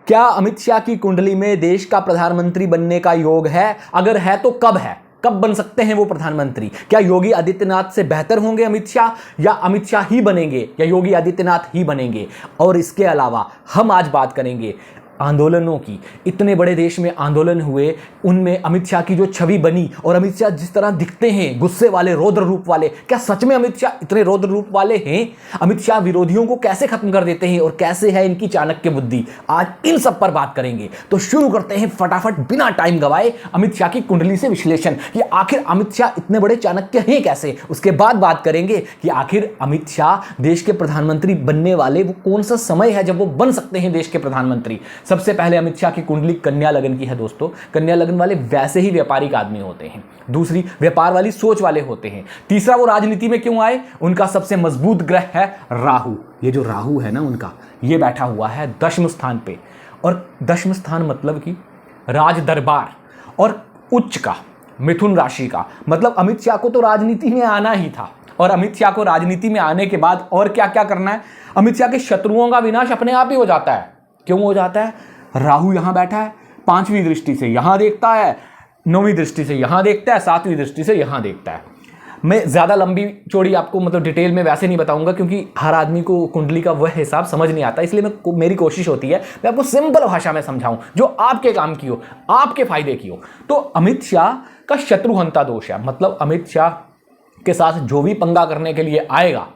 क्या अमित शाह की कुंडली में देश का प्रधानमंत्री बनने का योग है? अगर है तो कब है? कब बन सकते हैं वो प्रधानमंत्री? क्या योगी आदित्यनाथ से बेहतर होंगे अमित शाह, या अमित शाह ही बनेंगे, या योगी आदित्यनाथ ही बनेंगे? और इसके अलावा हम आज बात करेंगे आंदोलनों की। इतने बड़े देश में आंदोलन हुए, उनमें अमित शाह की जो छवि बनी, और अमित शाह जिस तरह दिखते हैं, गुस्से वाले, रौद्र रूप वाले, क्या सच में अमित शाह इतने रौद्र रूप वाले हैं? अमित शाह विरोधियों को कैसे खत्म कर देते हैं, और कैसे है इनकी चाणक्य बुद्धि? आज इन सब पर बात करेंगे। तो शुरू करते हैं फटाफट बिना टाइम गवाए अमित शाह की कुंडली से विश्लेषण कि आखिर अमित शाह इतने बड़े चाणक्य हैं कैसे। उसके बाद बात करेंगे कि आखिर अमित शाह देश के प्रधानमंत्री बनने वाले, वो कौन सा समय है जब वो बन सकते हैं देश के प्रधानमंत्री। सबसे पहले अमित शाह की कुंडली कन्या लगन की है दोस्तों। कन्या लगन वाले वैसे ही व्यापारिक आदमी होते हैं। दूसरी, व्यापार वाली सोच वाले होते हैं। तीसरा, वो राजनीति में क्यों आए? उनका सबसे मजबूत ग्रह है राहु। ये जो राहु है ना उनका, ये बैठा हुआ है दशम स्थान पे। और दशम स्थान मतलब कि राज दरबार और उच्च का, मिथुन राशि का। मतलब अमित शाह को तो राजनीति में आना ही था, और अमित शाह को राजनीति में आने के बाद और क्या क्या करना है? अमित शाह के शत्रुओं का विनाश अपने आप ही हो जाता है। क्यों हो जाता है? राहु यहां बैठा है, 5वीं दृष्टि से यहां देखता है, 9वीं दृष्टि से यहां देखता है, 7वीं दृष्टि से यहां देखता है। मैं ज्यादा लंबी चौड़ी आपको मतलब डिटेल में वैसे नहीं बताऊंगा, क्योंकि हर आदमी को कुंडली का वह हिसाब समझ नहीं आता। इसलिए मेरी कोशिश होती है मैं आपको सिंपल भाषा में समझाऊं, जो आपके काम की हो, आपके फायदे की हो। तो अमित शाह का शत्रुहंता दोष है। मतलब अमित शाह के साथ जो भी पंगा करने के लिए आएगा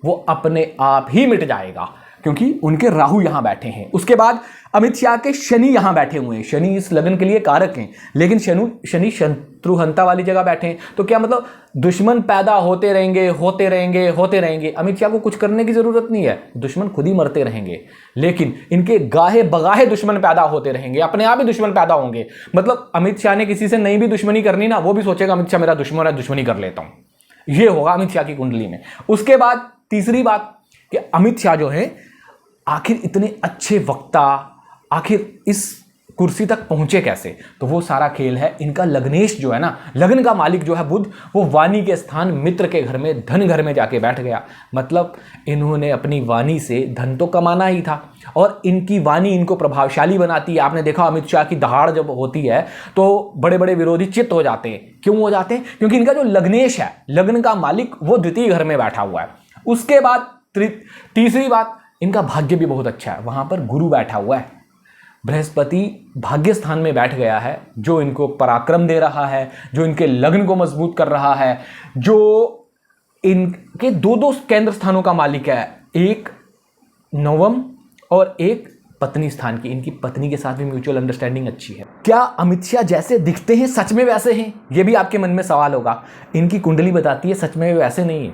वो अपने आप ही मिट जाएगा, क्योंकि उनके राहु यहां बैठे हैं। उसके बाद अमित शाह के शनि यहां बैठे हुए हैं। शनि इस लगन के लिए कारक हैं, लेकिन शनि शत्रुहंता वाली जगह बैठे हैं। तो क्या मतलब दुश्मन पैदा होते रहेंगे, होते रहेंगे, होते रहेंगे। अमित शाह को कुछ करने की जरूरत नहीं है, दुश्मन खुद ही मरते रहेंगे। लेकिन इनके गाहे बगाहे दुश्मन पैदा होते रहेंगे, अपने आप ही दुश्मन पैदा होंगे। मतलब अमित शाह ने किसी से नहीं भी दुश्मनी करनी ना, वो भी सोचेगा अमित शाह मेरा दुश्मन है, दुश्मनी कर लेता हूं। ये होगा अमित शाह की कुंडली में। उसके बाद तीसरी बात कि अमित शाह जो है आखिर इतने अच्छे वक्ता, आखिर इस कुर्सी तक पहुंचे कैसे? तो वो सारा खेल है इनका लग्नेश जो है ना, लगन का मालिक जो है बुध, वो वाणी के स्थान मित्र के घर में, धन घर में जाके बैठ गया। मतलब इन्होंने अपनी वाणी से धन तो कमाना ही था, और इनकी वाणी इनको प्रभावशाली बनाती है। आपने देखा अमित शाह की दहाड़ जब होती है तो बड़े बड़े विरोधी चित्त हो जाते हैं। क्यों हो जाते हैं? क्योंकि इनका जो लग्नेश है, लगन का मालिक, वो द्वितीय घर में बैठा हुआ है। उसके बाद तीसरी बात, इनका भाग्य भी बहुत अच्छा है। वहां पर गुरु बैठा हुआ है, बृहस्पति भाग्य स्थान में बैठ गया है, जो इनको पराक्रम दे रहा है, जो इनके लग्न को मजबूत कर रहा है, जो इनके दो केंद्र स्थानों का मालिक है, एक नवम और एक पत्नी स्थान की। इनकी पत्नी के साथ भी म्यूचुअल अंडरस्टैंडिंग अच्छी है। क्या अमित शाह जैसे दिखते हैं सच में वैसे हैं? ये भी आपके मन में सवाल होगा। इनकी कुंडली बताती है सच में वैसे नहीं है,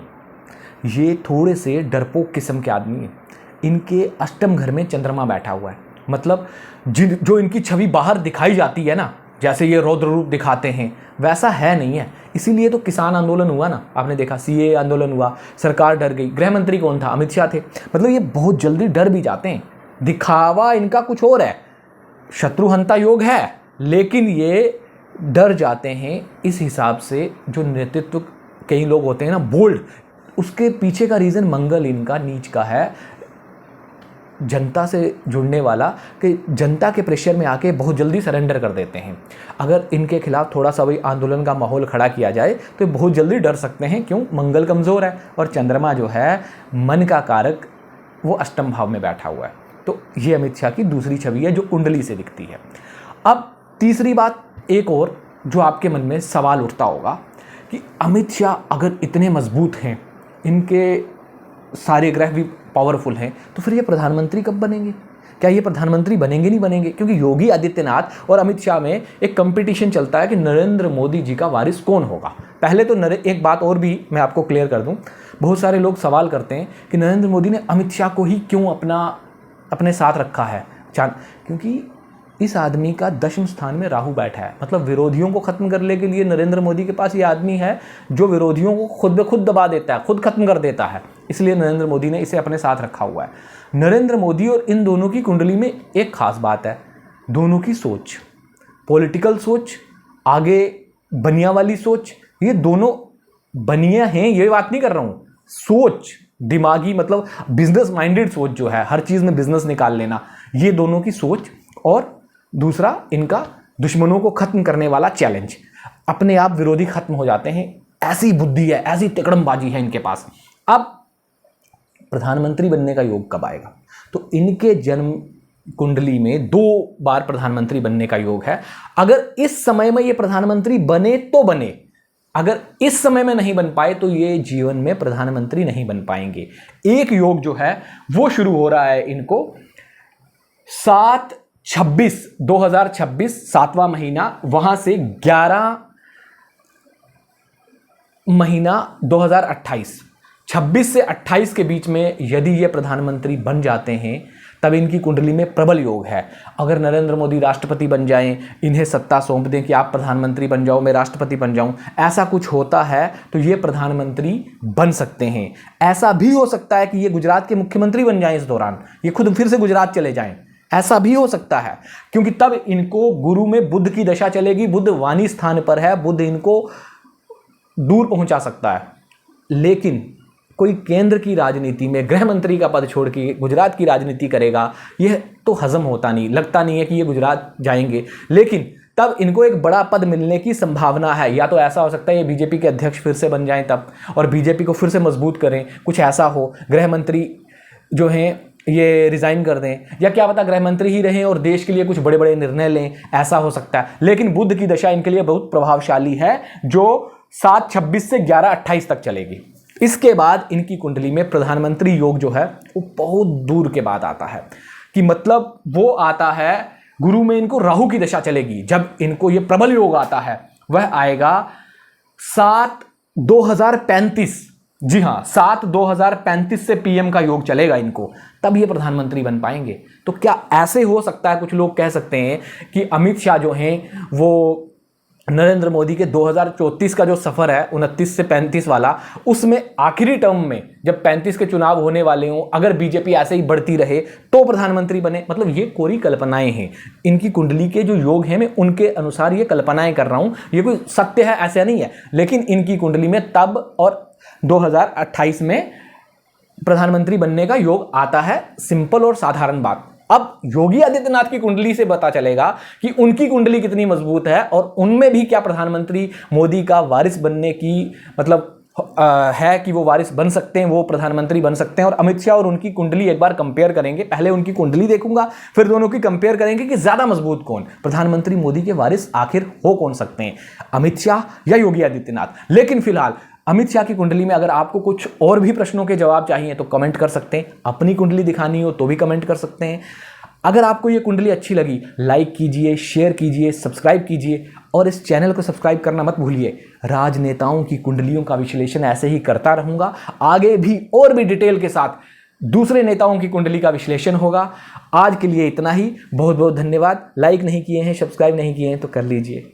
ये थोड़े से डरपोक किस्म के आदमी हैं। इनके अष्टम घर में चंद्रमा बैठा हुआ है। मतलब जो इनकी छवि बाहर दिखाई जाती है ना, जैसे ये रौद्र रूप दिखाते हैं, वैसा है नहीं है। इसीलिए तो किसान आंदोलन हुआ ना, आपने देखा, सीए आंदोलन हुआ, सरकार डर गई। गृह मंत्री कौन था? अमित शाह थे। मतलब ये बहुत जल्दी डर भी जाते हैं। दिखावा इनका कुछ और है, शत्रुहंता योग है, लेकिन ये डर जाते हैं। इस हिसाब से जो नेतृत्व कई लोग होते हैं ना, बोल्ड, उसके पीछे का रीजन मंगल इनका नीच का है, जनता से जुड़ने वाला, कि जनता के प्रेशर में आके बहुत जल्दी सरेंडर कर देते हैं। अगर इनके खिलाफ थोड़ा सा भी आंदोलन का माहौल खड़ा किया जाए तो बहुत जल्दी डर सकते हैं। क्यों? मंगल कमज़ोर है, और चंद्रमा जो है मन का कारक, वो अष्टम भाव में बैठा हुआ है। तो ये अमित शाह की दूसरी छवि है जो कुंडली से दिखती है। अब तीसरी बात एक और जो आपके मन में सवाल उठता होगा कि अमित शाह अगर इतने मजबूत हैं, इनके सारे ग्रह भी पावरफुल हैं, तो फिर ये प्रधानमंत्री कब बनेंगे? क्या ये प्रधानमंत्री बनेंगे? नहीं बनेंगे, क्योंकि योगी आदित्यनाथ और अमित शाह में एक कंपटीशन चलता है कि नरेंद्र मोदी जी का वारिस कौन होगा। पहले तो एक बात और भी मैं आपको क्लियर कर दूं, बहुत सारे लोग सवाल करते हैं कि नरेंद्र मोदी ने अमित शाह को ही क्यों अपने साथ रखा है। क्योंकि इस आदमी का दशम स्थान में राहु बैठा है। मतलब विरोधियों को खत्म करने के लिए नरेंद्र मोदी के पास ये आदमी है जो विरोधियों को खुद ब खुद दबा देता है, खुद खत्म कर देता है। इसलिए नरेंद्र मोदी ने इसे अपने साथ रखा हुआ है। नरेंद्र मोदी और इन दोनों की कुंडली में एक खास बात है, दोनों की सोच, पॉलिटिकल सोच, आगे बनिया वाली सोच। ये दोनों बनिया हैं, ये बात नहीं कर रहा हूँ, सोच दिमागी मतलब बिजनेस माइंडेड सोच जो है, हर चीज में बिजनेस निकाल लेना, ये दोनों की सोच, और दूसरा इनका दुश्मनों को खत्म करने वाला चैलेंज। अपने आप विरोधी खत्म हो जाते हैं, ऐसी बुद्धि है, ऐसी तिकड़मबाजी है इनके पास। अब प्रधानमंत्री बनने का योग कब आएगा? तो इनके जन्म कुंडली में 2 बार प्रधानमंत्री बनने का योग है। अगर इस समय में ये प्रधानमंत्री बने तो बने, अगर इस समय में नहीं बन पाए तो ये जीवन में प्रधानमंत्री नहीं बन पाएंगे। एक योग जो है वो शुरू हो रहा है इनको 7/26/2026, 7वां महीना, वहां से 11 महीना 2028, 26 से 28 के बीच में यदि ये प्रधानमंत्री बन जाते हैं तब इनकी कुंडली में प्रबल योग है। अगर नरेंद्र मोदी राष्ट्रपति बन जाएं, इन्हें सत्ता सौंप दें कि आप प्रधानमंत्री बन जाओ, मैं राष्ट्रपति बन जाऊं, ऐसा कुछ होता है तो ये प्रधानमंत्री बन सकते हैं। ऐसा भी हो सकता है कि ये गुजरात के मुख्यमंत्री बन जाएं, इस दौरान ये खुद फिर से गुजरात चले जाएं, ऐसा भी हो सकता है, क्योंकि तब इनको गुरु में बुध की दशा चलेगी, बुध वाणी स्थान पर है, बुध इनको दूर पहुंचा सकता है। लेकिन कोई केंद्र की राजनीति में गृह मंत्री का पद छोड़ के गुजरात की राजनीति करेगा, यह तो हजम होता नहीं, लगता नहीं है कि ये गुजरात जाएंगे। लेकिन तब इनको एक बड़ा पद मिलने की संभावना है। या तो ऐसा हो सकता है ये बीजेपी के अध्यक्ष फिर से बन जाएं तब, और बीजेपी को फिर से मजबूत करें, कुछ ऐसा हो, गृह मंत्री जो हैं ये रिजाइन कर दें, या क्या पता गृह मंत्री ही रहें और देश के लिए कुछ बड़े बड़े निर्णय लें, ऐसा हो सकता है। लेकिन बुध की दशा इनके लिए बहुत प्रभावशाली है, जो 7/26 से 11/28 तक चलेगी। इसके बाद इनकी कुंडली में प्रधानमंत्री योग जो है वो बहुत दूर के बाद आता है, कि मतलब वो आता है, गुरु में इनको राहु की दशा चलेगी। जब इनको ये प्रबल योग आता है वह आएगा 7/2035, जी हाँ 7/2035 से पीएम का योग चलेगा इनको, तब ये प्रधानमंत्री बन पाएंगे। तो क्या ऐसे हो सकता है, कुछ लोग कह सकते हैं कि अमित शाह जो हैं वो नरेंद्र मोदी के 2034 का जो सफर है 29 से 35 वाला, उसमें आखिरी टर्म में जब 35 के चुनाव होने वाले हों, अगर बीजेपी ऐसे ही बढ़ती रहे तो प्रधानमंत्री बने। मतलब ये कोरी कल्पनाएं हैं, इनकी कुंडली के जो योग हैं मैं उनके अनुसार ये कल्पनाएं कर रहा हूं, ये कोई सत्य है ऐसा नहीं है। लेकिन इनकी कुंडली में तब और 2028 में प्रधानमंत्री बनने का योग आता है। सिंपल और साधारण बात। अब योगी आदित्यनाथ की कुंडली से पता चलेगा कि उनकी कुंडली कितनी मजबूत है और उनमें भी क्या प्रधानमंत्री मोदी का वारिस बनने की मतलब है कि वो वारिस बन सकते हैं, वो प्रधानमंत्री बन सकते हैं। और अमित शाह और उनकी कुंडली एक बार कंपेयर करेंगे, पहले उनकी कुंडली देखूंगा फिर दोनों की कंपेयर करेंगे कि ज्यादा मजबूत कौन, प्रधानमंत्री मोदी के वारिस आखिर हो कौन सकते हैं, अमित शाह या योगी आदित्यनाथ। लेकिन फिलहाल अमित शाह की कुंडली में अगर आपको कुछ और भी प्रश्नों के जवाब चाहिए तो कमेंट कर सकते हैं, अपनी कुंडली दिखानी हो तो भी कमेंट कर सकते हैं। अगर आपको ये कुंडली अच्छी लगी लाइक कीजिए, शेयर कीजिए, सब्सक्राइब कीजिए और इस चैनल को सब्सक्राइब करना मत भूलिए। राजनेताओं की कुंडलियों का विश्लेषण ऐसे ही करता रहूंगा, आगे भी और भी डिटेल के साथ दूसरे नेताओं की कुंडली का विश्लेषण होगा। आज के लिए इतना ही, बहुत बहुत धन्यवाद। लाइक नहीं किए हैं, सब्सक्राइब नहीं किए हैं तो कर लीजिए।